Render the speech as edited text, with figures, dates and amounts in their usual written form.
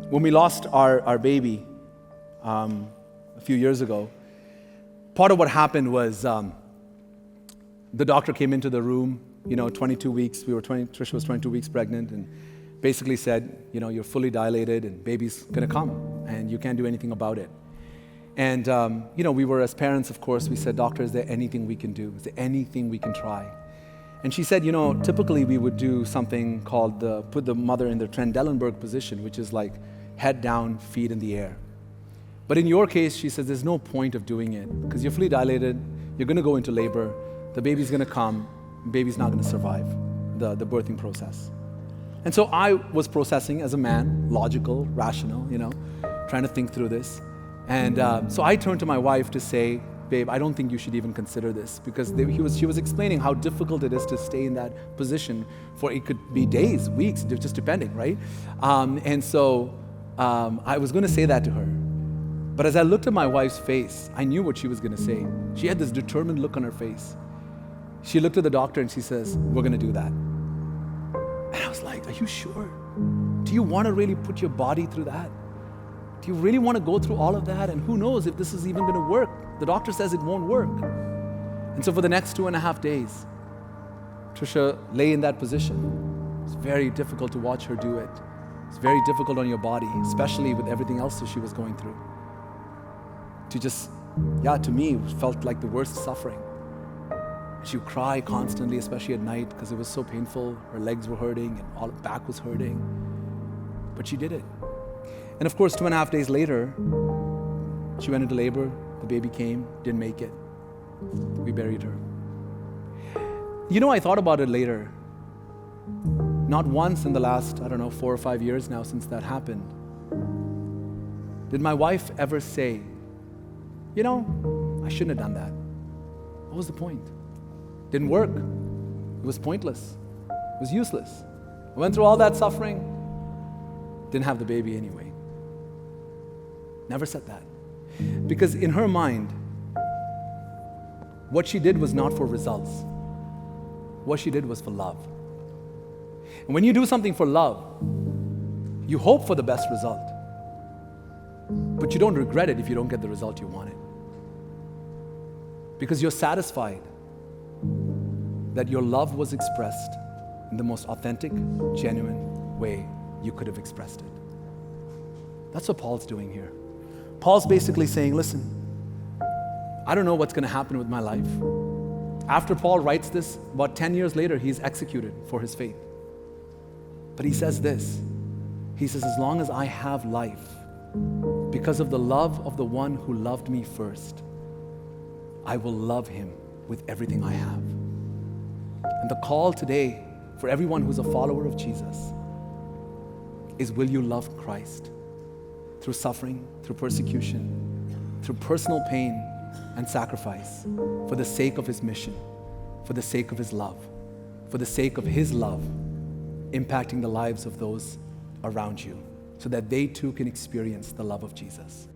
When we lost our baby a few years ago, part of what happened was the doctor came into the room, 22 weeks, Trisha was 22 weeks pregnant, and basically said, you're fully dilated and baby's gonna come and you can't do anything about it. And we were, as parents, of course, we said, doctor, is there anything we can do? Is there anything we can try? And she said, typically we would do something called put the mother in the Trendelenburg position, which is like head down, feet in the air. But in your case, she says, there's no point of doing it because you're fully dilated, you're gonna go into labor, the baby's gonna come, baby's not gonna survive the birthing process. And so I was processing as a man, logical, rational, trying to think through this. And so I turned to my wife to say, babe, I don't think you should even consider this, because she was explaining how difficult it is to stay in that position for, it could be days, weeks, just depending, right? And so I was gonna say that to her. But as I looked at my wife's face, I knew what she was gonna say. She had this determined look on her face. She looked at the doctor and she says, we're gonna do that. And I was like, are you sure? Do you wanna really put your body through that? Do you really wanna go through all of that? And who knows if this is even gonna work? The doctor says it won't work. And so for the next 2.5 days, Trisha lay in that position. It's very difficult to watch her do it. It's very difficult on your body, especially with everything else that she was going through. To me, it felt like the worst suffering. She would cry constantly, especially at night, because it was so painful. Her legs were hurting and all her back was hurting. But she did it. And of course, 2.5 days later, she went into labor, the baby came, didn't make it. We buried her. I thought about it later. Not once in the last, 4 or 5 years now since that happened, did my wife ever say, I shouldn't have done that. What was the point? Didn't work. It was pointless. It was useless. I went through all that suffering, didn't have the baby anyway. Never said that. Because in her mind, what she did was not for results. What she did was for love. And when you do something for love, you hope for the best result. But you don't regret it if you don't get the result you wanted. Because you're satisfied that your love was expressed in the most authentic, genuine way you could have expressed it. That's what Paul's doing here. Paul's basically saying, listen, I don't know what's going to happen with my life. After Paul writes this, about 10 years later, he's executed for his faith. But he says this, he says, as long as I have life, because of the love of the one who loved me first, I will love him with everything I have. And the call today for everyone who's a follower of Jesus is, will you love Christ through suffering, through persecution, through personal pain and sacrifice for the sake of his mission, for the sake of his love, for the sake of his love impacting the lives of those around you so that they too can experience the love of Jesus.